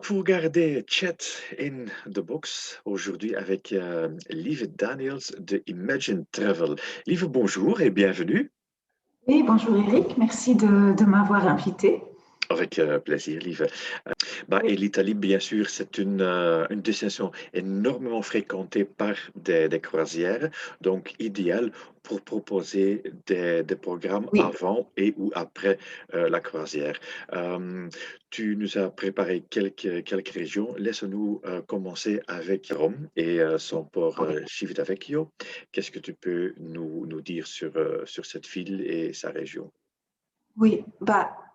Pour garder Chat in the Box aujourd'hui avec Lieve Daniels de Imagine Travel. Lieve, bonjour et bienvenue. Oui, bonjour Eric, merci de m'avoir invité. Avec plaisir, Lieve. Et Oui, l'Italie, bien sûr, c'est une destination énormément fréquentée par des croisières, donc idéal pour proposer des programmes oui, avant et ou après la croisière. Euh, Tu nous as préparé quelques régions. Laisse-nous commencer avec Rome et son port Civitavecchio. Qu'est-ce que tu peux nous dire sur cette ville et sa région? oui.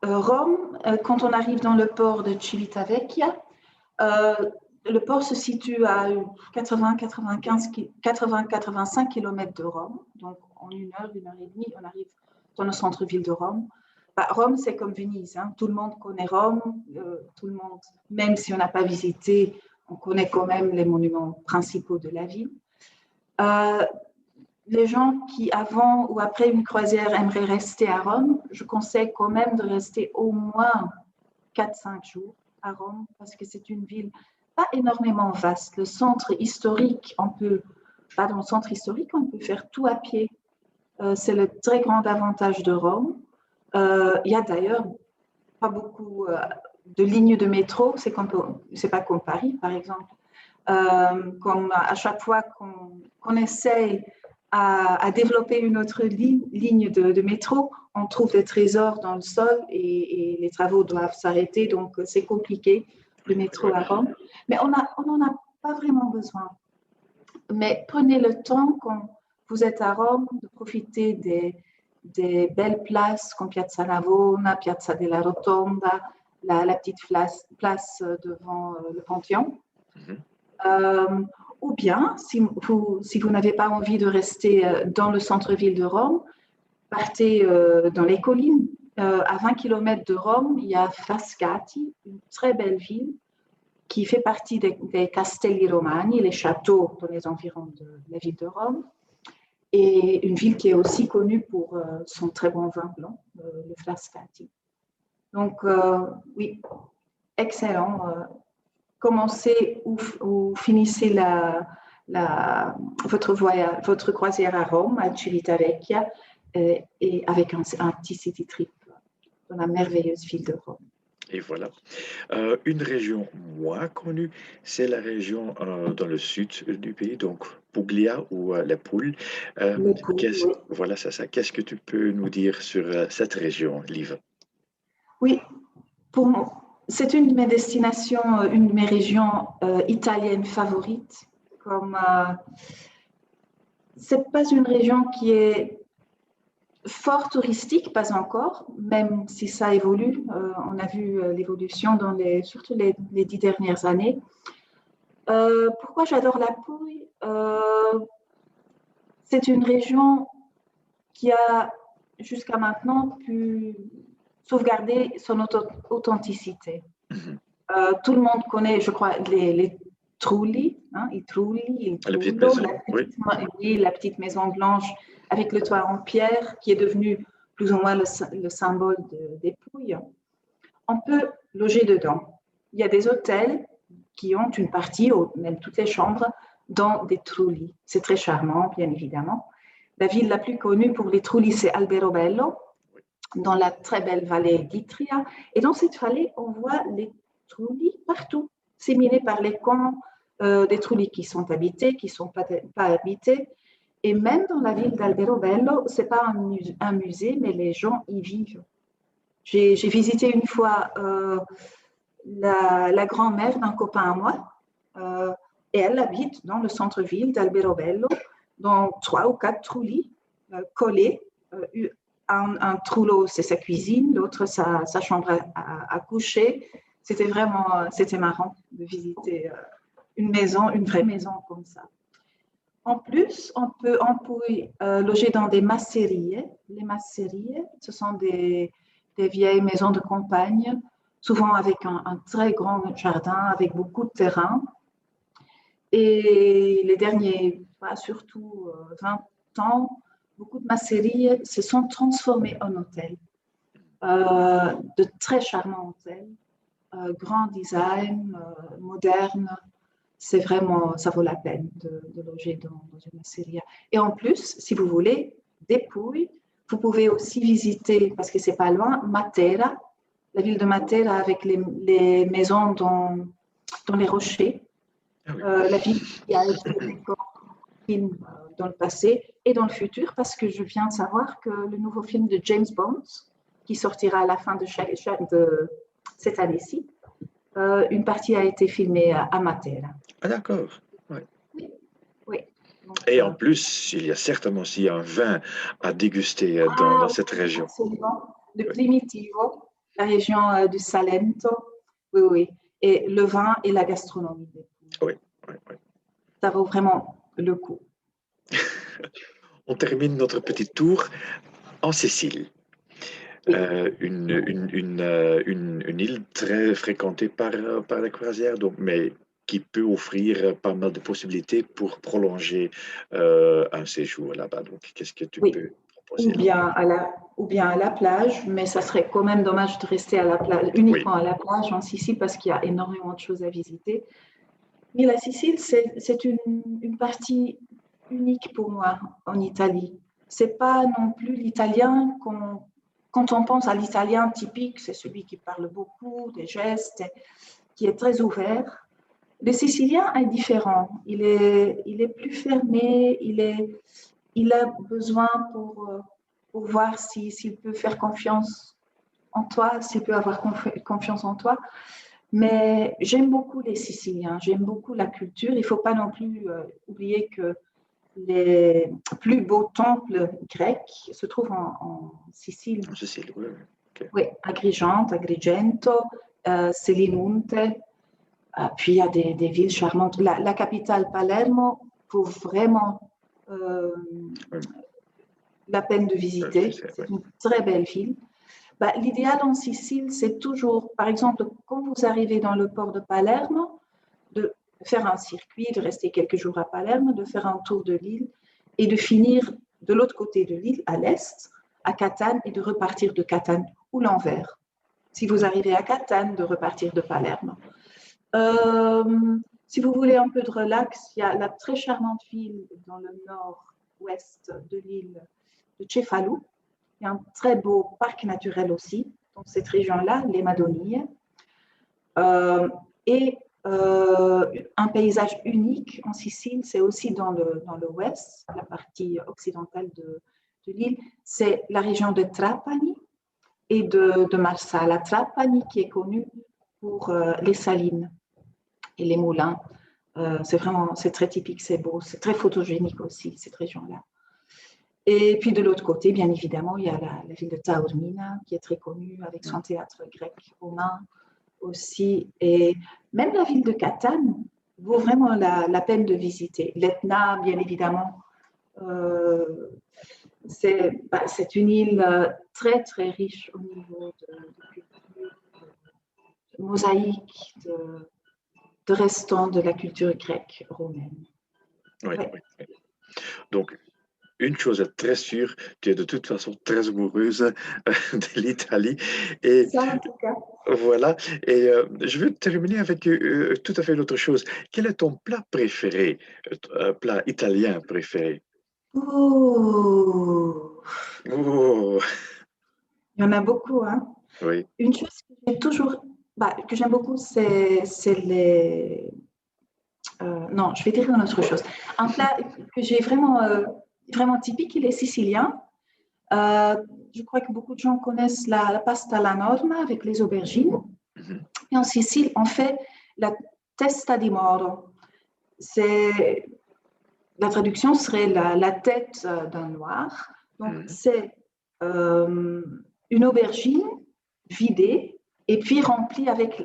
Rome, quand on arrive dans le port de Civitavecchia, euh, le port se situe à 80-85 km de Rome. Donc, en une heure et demie, on arrive dans le centre-ville de Rome. Rome, c'est comme Venise, hein. Tout le monde connaît Rome, tout le monde, même si on n'a pas visité, on connaît quand même les monuments principaux de la ville. Euh, les gens qui, avant ou après une croisière, aimeraient rester à Rome, je conseille quand même de rester au moins 4-5 jours à Rome parce que c'est une ville pas énormément vaste. Le centre historique, dans le centre historique, on peut faire tout à pied. C'est le très grand avantage de Rome. Il y a d'ailleurs pas beaucoup de lignes de métro, c'est pas comme Paris, par exemple. Comme à chaque fois qu'on essaye à développer une autre ligne de métro, on trouve des trésors dans le sol et les travaux doivent s'arrêter, donc c'est compliqué, le métro Ouais. à Rome. Mais on n'en a pas vraiment besoin. Mais prenez le temps, quand vous êtes à Rome, de profiter des belles places comme Piazza Navona, Piazza della Rotonda, la petite place devant le Panthéon. Mhm. Euh, ou bien, si vous n'avez pas envie de rester dans le centre-ville de Rome, partez dans les collines. À 20 km de Rome, il y a Frascati, une très belle ville qui fait partie des Castelli Romani, les châteaux dans les environs de la ville de Rome, et une ville qui est aussi connue pour son très bon vin blanc, le Frascati. Donc, oui, excellent. Commencez ou finissez votre croisière à Rome, à Civitavecchia, et avec un petit city trip dans la merveilleuse ville de Rome. Et voilà. Une région moins connue, c'est la région dans le sud du pays, donc Puglia ou les Pouilles. Le coup, oui. Voilà, c'est ça. Qu'est-ce que tu peux nous dire sur cette région, Liv? Oui, c'est une de mes destinations, une de mes régions italiennes favorites. C'est pas une région qui est fort touristique, pas encore, même si ça évolue. On a vu l'évolution surtout les 10 dernières années. Pourquoi j'adore la Puglia? C'est une région qui a jusqu'à maintenant pu sauvegarder son authenticité. Mhm. Tout le monde connaît, je crois, les Trulli, hein, i Trulli, il La petite Trullo, maison, oui. la petite maison blanche avec le toit en pierre qui est devenu plus ou moins le symbole des Pouilles. On peut loger dedans. Il y a des hôtels qui ont une partie, même toutes les chambres, dans des Trulli. C'est très charmant, bien évidemment. La ville la plus connue pour les Trulli, c'est Alberobello, dans la très belle vallée d'Itria. Et dans cette vallée, on voit les Trulli partout, séminés par les camps, des Trulli qui sont habités, qui ne sont pas habités. Et même dans la ville d'Alberobello, ce n'est pas un musée, mais les gens y vivent. J'ai visité une fois la grand-mère d'un copain à moi, et elle habite dans le centre-ville d'Alberobello, dans 3 ou 4 trullis collés. Un trullo, c'est sa cuisine, l'autre, sa chambre à coucher. C'était marrant de visiter une vraie maison comme ça. En plus, on peut loger dans des masserie. Les masserie, ce sont des vieilles maisons de campagne, souvent avec un très grand jardin, avec beaucoup de terrain. Et les derniers, surtout 20 ans, beaucoup de masseries se sont transformées en hôtels, de très charmants hôtels. grand design, moderne. C'est vraiment, ça vaut la peine de loger dans une osteria. Et en plus, si vous voulez, depuis, vous pouvez aussi visiter, parce que c'est pas loin, Matera, la ville de Matera avec les maisons dans les rochers. Ah oui. La ville qui a été décor film dans le passé et dans le futur, parce que je viens de savoir que le nouveau film de James Bond, qui sortira à la fin de cette année-ci, une partie a été filmée à Matera. Ah d'accord. Ouais. Oui, oui. Donc, Et en plus, il y a certainement aussi un vin à déguster dans cette région. absolument. Le Oui, Primitivo, la région du Salento. Oui, oui. Et le vin et la gastronomie. oui, oui, oui. Ça vaut vraiment le coup. On termine notre petit tour en Sicile. Oui. Une île très fréquentée par les croisières, donc, mais qui peut offrir pas mal de possibilités pour prolonger un séjour là-bas. Donc, qu'est-ce que tu Oui. peux Ou proposer là? bien à la plage, mais ça serait quand même dommage de rester à la plage, Oui, uniquement à la plage en Sicile parce qu'il y a énormément de choses à visiter. Mais la Sicile, c'est une partie unique pour moi en Italie. C'est pas non plus l'italien quand on pense à l'italien typique, c'est celui qui parle beaucoup, des gestes, qui est très ouvert. Le sicilien est différent. Il est plus fermé, il a besoin pour voir s'il peut faire confiance en toi, s'il peut avoir confiance en toi. Mais j'aime beaucoup les Siciliens, j'aime beaucoup la culture. Il ne faut pas non plus oublier que les plus beaux temples grecs se trouvent en Sicile. en Sicile, oui, oui. Ok. Oui, Agrigento, Selinunte. Puis il y a des villes charmantes. La capitale Palermo vaut vraiment Oui, la peine de visiter. oui. C'est une très belle ville. Bah, l'idéal en Sicile, c'est toujours, par exemple, quand vous arrivez dans le port de Palerme, de faire un circuit, de rester quelques jours à Palerme, de faire un tour de l'île et de finir de l'autre côté de l'île, à l'est, à Catane, et de repartir de Catane ou l'envers. Si vous arrivez à Catane, de repartir de Palerme. Si vous voulez un peu de relax, il y a la très charmante ville dans le nord-ouest de l'île de Cefalù. Il y a un très beau parc naturel aussi dans cette région-là, les Madonie. Et un paysage unique en Sicile, c'est aussi dans l'ouest, la partie occidentale de l'île, c'est la région de Trapani et de Marsala. Trapani qui est connue pour les salines et les moulins. C'est très typique, c'est beau, c'est très photogénique aussi, cette région-là. Et puis de l'autre côté, bien évidemment, il y a la ville de Taormina, qui est très connue avec son théâtre grec romain aussi. Et même la ville de Catane vaut vraiment la peine de visiter. L'Etna, bien évidemment, c'est une île très, très riche au niveau de culture, de mosaïque, de restants de la culture grecque romaine. Oui, Ouais. oui, oui. Donc, une chose est très sûre, tu es de toute façon très amoureuse de l'Italie. Et Ça, en tout cas. voilà. Et je veux terminer avec tout à fait une autre chose. Quel est ton plat préféré, plat italien préféré? Ouh, Oh, il y en a beaucoup, hein. oui. Une chose que j'aime beaucoup, c'est les. Non, je vais dire une autre chose. Un plat que j'ai vraiment typique, il est sicilien. Euh, je crois que beaucoup de gens connaissent la pasta alla norma avec les aubergines. Mhm. Et en Sicile, on fait la testa di moro. La traduction serait la tête d'un noir. Donc, Mhm. c'est une aubergine vidée et puis remplie avec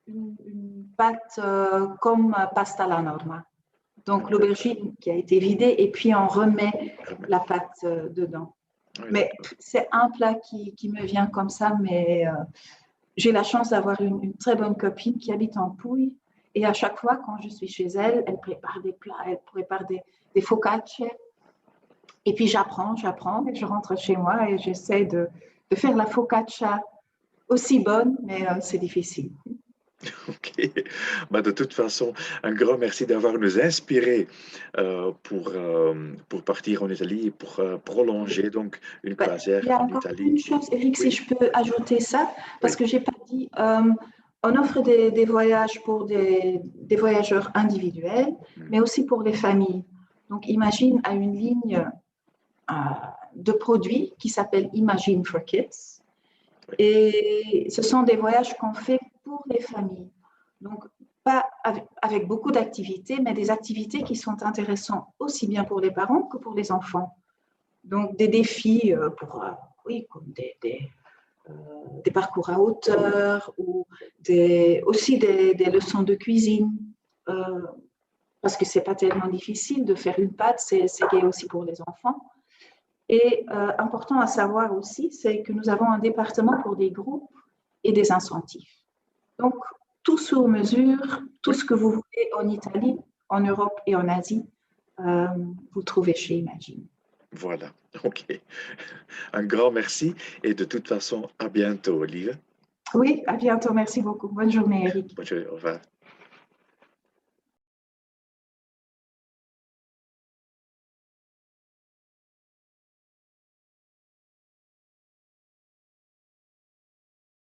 une pâte comme pasta alla norma. Donc, l'aubergine qui a été vidée et puis on remet la pâte dedans. Oui, Mais d'accord. c'est un plat qui me vient comme ça, mais j'ai la chance d'avoir une très bonne copine qui habite en Pouille. Et à chaque fois, quand je suis chez elle, elle prépare des plats, elle prépare des focacce. Et puis j'apprends, et je rentre chez moi et j'essaie de faire la focaccia aussi bonne, mais c'est difficile. Ok. Bah, de toute façon, un grand merci d'avoir nous inspiré pour partir en Italie et pour prolonger donc une Ouais, il croisière y a en encore Italie. une chose, Eric, si Oui, je peux ajouter ça, parce oui. que j'ai pas dit, on offre des voyages pour des voyageurs individuels, Hmm. mais aussi pour les familles. Donc, imagine à une ligne de produits qui s'appelle Imagine for Kids. Oui, Et ce sont des voyages qu'on fait pour les familles. Donc, pas avec beaucoup d'activités, mais des activités qui sont intéressantes aussi bien pour les parents que pour les enfants. Donc, des défis oui, comme des parcours à hauteur ou aussi des leçons de cuisine. Euh, parce que c'est pas tellement difficile de faire une pâte, c'est gai aussi pour les enfants. Et important à savoir aussi, c'est que nous avons un département pour des groupes et des incentives. Donc, tout sur mesure, tout oui, ce que vous voulez en Italie, en Europe et en Asie, euh, vous trouvez chez Imagine. voilà. Ok. Un grand merci et de toute façon, à bientôt, Olive. Oui, à bientôt. Merci beaucoup. Bonne journée, Eric. Bonne journée, au revoir.